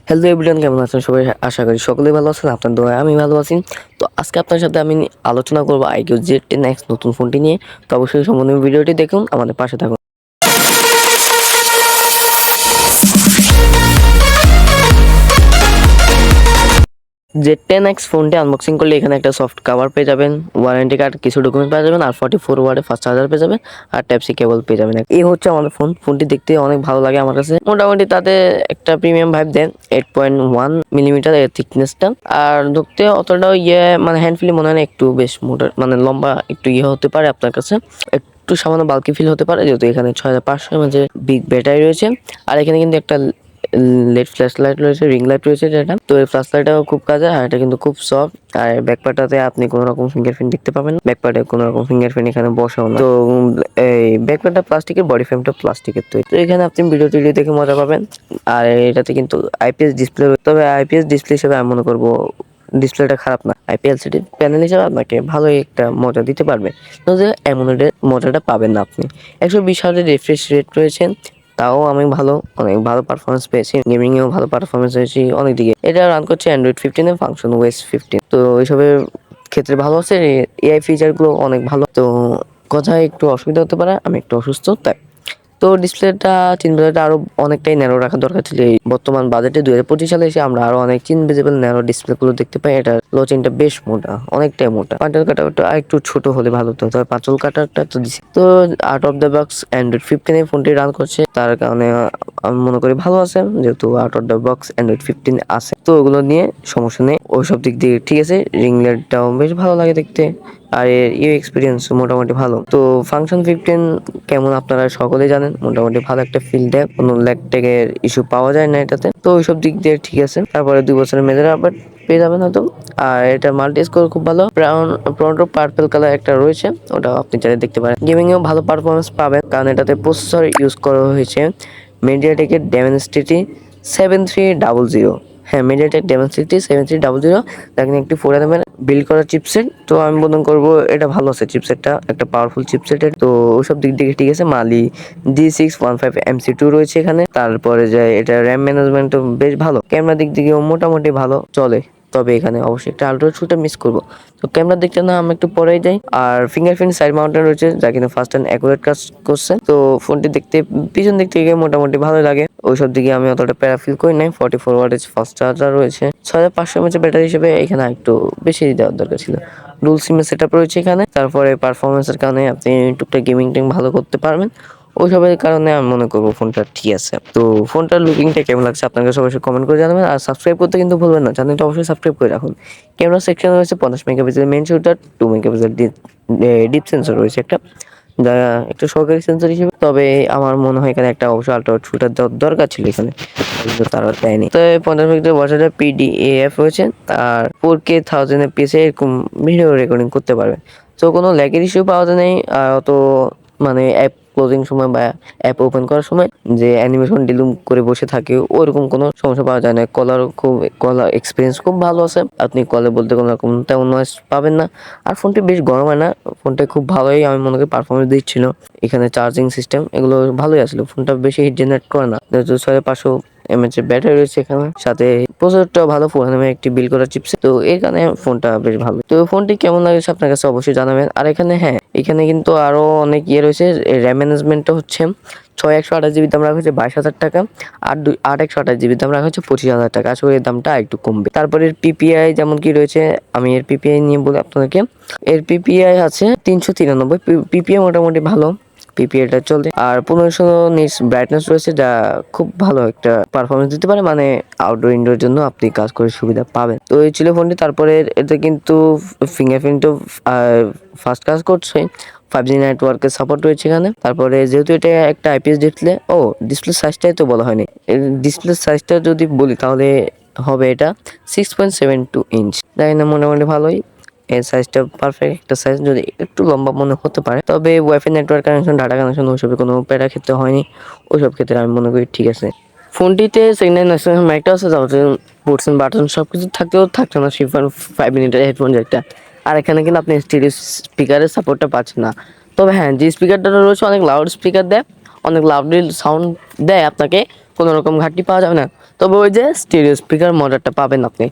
Hello everyone, কেমন আছেন সবাই? আশা করি সকলেই ভালো আছেন। আপনার দোয়ায় আমি ভালো আছি। তো আজকে আপনার সাথে আমি আলোচনা করব iQOO Z10X নতুন ফোনটি নিয়ে। তো অবশ্যই সম্পূর্ণ ভিডিওটি দেখুন, আমাদের পাশে থাকুন। Z10X ফোনটি আনবক্সিং করলে এখানে একটা সফট কভার পেয়ে যাবেন, ওয়ারেন্টি কার্ড, কিছু ডকুমেন্ট পেয়ে যাবেন, আর 44 ওয়াটের ফাস্ট চার্জার পেয়ে যাবেন, আর টাইপ সি কেবল পেয়ে যাবেন। এই হচ্ছে আমাদের ফোনটি দেখতে অনেক ভালো লাগে আমার কাছে। মোটামুটি তাতে একটা প্রিমিয়াম ভাইব দেন। 8.1 মিলিমিটার এর থিকনেসটা, আর ধরতে অতটাও মানে হ্যান্ড ফিলি মনে হয় না, একটু বেশ মোটা মানে লম্বা, একটু হতে পারে আপনার কাছে, একটু সামান্য বাল্কি ফিল হতে পারে, যেহেতু এখানে 6500 mAh বিগ ব্যাটারি রয়েছে। আর এখানে কিন্তু একটা লেড ফ্ল্যাশ লাইট রয়েছে, রিং লাইট রয়েছে যেটা, তো এই ফ্ল্যাশ লাইটটাও খুব কাজে, আর এটা কিন্তু খুব সফট। আর ব্যাকপ্যাডটাতে আপনি কোনো রকম ফিঙ্গারপ্রিন্ট দেখতে পাবেন না, ব্যাকপ্যাডে কোনো রকম ফিঙ্গারপ্রিন্ট এখানে বসাও না। তো এই ব্যাকপ্যাডটা প্লাস্টিকের, বডি ফ্রেমটা প্লাস্টিকের, তো এখানে আপনি ভিডিও টিডিও দেখে মজা পাবেন। আর এটাতে কিন্তু আইপিএস ডিসপ্লে, তবে আইপিএস ডিসপ্লে হিসেবে আমি মনে করবো ডিসপ্লেটা খারাপ না। আইপিএলসিডি প্যানেল হিসেবে আপনাকে ভালোই একটা মজা দিতে পারবে, তো যে অ্যামোলেডের মজাটা পাবেন না আপনি। 120 হার্জের রিফ্রেশ রেট রয়েছে, তাও আমি অনেক ভালো পারফরমেন্স পেয়েছি। গেমিং এও ভালো পারফরমেন্স হয়েছি অনেক দিকে। এটা রান করছে অ্যান্ড্রয়েড 15 এর ফাংশন ওএস 15। তো এইসবের ক্ষেত্রে ভালো আছে, এআই ফিচার গুলো অনেক ভালো। তো কথায় একটু অসুবিধা হতে পারে, আমি একটু অসুস্থ তাই। তো ডিসপ্লেটা চিন বেজেলটা আরো অনেকটাই ন্যারো রাখা দরকার ছিল। এই বর্তমান বাজেটে 2025 সালে এসে আমরা আরো অনেক চিন বেজেবল ন্যারো ডিসপ্লে গুলো দেখতে পাই। এটা লো চিনটা বেশ মোটা, অনেকটাই মোটা। পাঁচল কাটাটা আর একটু ছোট হলে ভালো হতো, তবে পাঁচল কাটাটা তো দিছি। তো out of the box Android 15 এই ফোনটি রান করছে, তার কারণে আমি মনে করি ভালো আছে, যেহেতু out of the box Android 15 আছে। তো ওগুলো নিয়ে সমস্যা নেই, ওইসব দিক দিয়ে ঠিক আছে। রিং লাইটটাও বেশ ভালো লাগে দেখতে, আর এর এক্সপিরিয়েন্স মোটামুটি ভালো। তো ফাংশন 15 কেমন আপনারা সকলেই জানেন, মোটামুটি ভালো একটা ফিল দেয়, কোনো ল্যাগ ট্যাগের ইস্যু পাওয়া যায় না এটাতে। তো ওইসব দিক দিয়ে ঠিক আছে। তারপরে 2 বছরের মেজর আপডেট পেয়ে যাবেন হয়তো। আর এটা মাল্টি স্কোর খুব ভালো, প্রন্টো পার্পল কালার একটা রয়েছে, ওটাও আপনি চাইলে দেখতে পারেন। গেমিং এও ভালো পারফরমেন্স পাবেন, কারণ এটাতে প্রসেসর ইউজ করা হয়েছে মিডিয়াটেকের ডেমেনসিটি 7300। হ্যাঁ, মিডিয়াটেক ডেমেনসিটি 7300, দেখেন একটি 4 nm বিল্ড করা চিপসেট। তো আমি মনে করবো এটা ভালো আছে, চিপসেটটা একটা পাওয়ারফুল চিপসেটের। তো ওইসব দিক থেকে ঠিক আছে। মালি D615MC2 রয়েছে এখানে। তারপরে যায় এটা র্যাম ম্যানেজমেন্টও বেশ ভালো, ক্যামেরা দিক থেকেও মোটামুটি ভালো চলে। তবে এখানে অবশ্যই একটা আল্ট্রা শুটটা মিস করবো। তো ক্যামেরার দিকটা না আমি একটু পরেই যাই। আর ফিঙ্গারপ্রিন্ট সাইড মাউন্টেন রয়েছে, যা কিন্তু ফাস্ট অ্যান্ড অ্যাকুরেট কাজ করছে। তো ফোনটি দেখতে পিছন দিক থেকে মোটামুটি ভালো লাগে, ওইসব দিকে আমি অতটা প্যারা ফিল করি নাই। 44 ওয়াটের ফাস্ট চার্জার রয়েছে, 6500 mAh ব্যাটারি হিসেবে এখানে একটু বেশি দেওয়ার দরকার ছিল। ডুল সিমের সেটআপ রয়েছে এখানে। তারপরে পারফরমেন্সের কারণে আপনি টুকটাক গেমিং টেম ভালো করতে পারবেন, ওইসবের কারণে আমি মনে করবো ফোনটা ঠিক আছে। তো ফোনটার লুকিংটা কেমন লাগছে আপনাকে অবশ্যই কমেন্ট করে জানাবেন, আর সাবস্ক্রাইব করতে কিন্তু ভুলবেন না, চ্যানেলটা অবশ্যই সাবস্ক্রাইব করে রাখুন। ক্যামেরা সেকশন রয়েছে 50 megapixel main shooter, 2 megapixel deep sensor রয়েছে একটা, যা একটা সহকারী সেন্সর হিসেবে। তবে আমার মনে হয় এখানে একটা অবশ্যই আল্ট্রা ওয়াইড শুটার দেওয়ার দরকার ছিল এখানে, কিন্তু তারা দেয়নি। তো 50 মেগাপিক্সেল ওয়াটার PDAF রয়েছে, আর 4K 1000 fps এরকম ভিডিও রেকর্ডিং করতে পারবে। তো কোনো ল্যাগের ইস্যু পাওয়া যায় নাই। আর অত মানে অ্যাপ ক্লোজিং সময় বা অ্যাপ ওপেন করার সময় যে অ্যানিমেশন ডিলুম করে বসে থাকে, ওরকম কোনো সমস্যা পাওয়া যায় না। কলার এক্সপিরিয়েন্স খুব ভালো আছে, আপনি কলে বলতে কোনো রকম তেমন নয়েজ পাবেন না। আর ফোনটি বেশ গরম হয় না, ফোনটা খুব ভালোই আমি মনে করি পারফরমেন্স দিচ্ছিল। এখানে চার্জিং সিস্টেম এগুলো ভালোই আসলো, ফোনটা বেশি হিট জেনারেট করে না, যেহেতু 6500 mAh ব্যাটারি রয়েছে এখানে, সাথে প্রসেসরটাও ভালো, 4 nm একটি বিল্ড করা চিপসেট। তো এই কারণে ফোনটা বেশ ভালো। তো ফোনটি কেমন লাগছে আপনার কাছে অবশ্যই জানাবেন। আর এখানে হ্যাঁ, এখানে কিন্তু আরো অনেক রয়েছে। র্যাম ম্যানেজমেন্টটা হচ্ছে 6 128 GB দাম রাখা হচ্ছে 22,000 টাকা, আর 8 128 GB দাম রাখা হচ্ছে 25,000 টাকা। আসলে এর দামটা একটু কমবে। তারপরে এর পিপিআই যেমন কি রয়েছে, আমি এর পিপিআই নিয়ে বলি আপনাদেরকে। এর পিপিআই আছে 393। পিপিআই মোটামুটি ভালো, পিপিআইটা চলতে। আর 1500 নিটস ব্রাইটনেস রয়েছে, যা খুব ভালো একটা পারফরমেন্স দিতে পারে, মানে আউটডোর ইনডোর জন্য আপনি কাজ করে সুবিধা পাবেন। তো এই ছিল ফোনটি। তারপরে এতে কিন্তু ফিঙ্গারপ্রিন্টও ফাস্ট কাজ করছে, 5G নেটওয়ার্কের সাপোর্ট রয়েছে এখানে। তারপরে যেহেতু এটা একটা আইপিএস ডিসপ্লে, ডিসপ্লে সাইজটাই তো বলা হয়নি। ডিসপ্লে সাইজটা যদি বলি তাহলে হবে এটা 6.72 ইঞ্চ, তাই না? মোটামুটি ভালোই, এর সাইজটা পারফেক্ট একটা সাইজ। যদি একটু লম্বা মনে হতে পারে, তবে wifi network connection, data connection ওইসবে কোনো প্যারা ক্ষেত্রে হয়নি, ওইসব ক্ষেত্রে আমি মনে করি ঠিক আছে। ফোনটিতে সেকেন্ড ন্যাশনাল মাইকটা আছে, পোর্টস বাটন সব কিছু থাকছে না, 3.5 মিনিটের হেডফোন জ্যাকটা। আর এখানে কিন্তু আপনি স্টিরিও স্পিকারের সাপোর্টটা পাচ্ছেন না। তবে হ্যাঁ, যে স্পিকারটা রয়েছে অনেক লাউড স্পিকার দেয়, অনেক লাউডলি সাউন্ড দেয়, আপনাকে কোনো রকম ঘাটতি পাওয়া যাবে না। তবে ওই যে স্টিরিও স্পিকার মডেলটা পাবেন আপনি।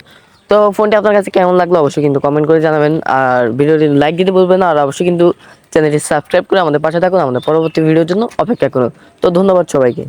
তো ফোনটি আপনার কাছে কেমন লাগলো অবশ্যই কিন্তু কমেন্ট করে জানাবেন, আর ভিডিওটি লাইক দিতে ভুলবেন না, আর অবশ্যই কিন্তু চ্যানেলটি সাবস্ক্রাইব করে আমাদের পাশে থাকুন, আমাদের পরবর্তী ভিডিওর জন্য অপেক্ষা করুন। তো ধন্যবাদ সবাইকে।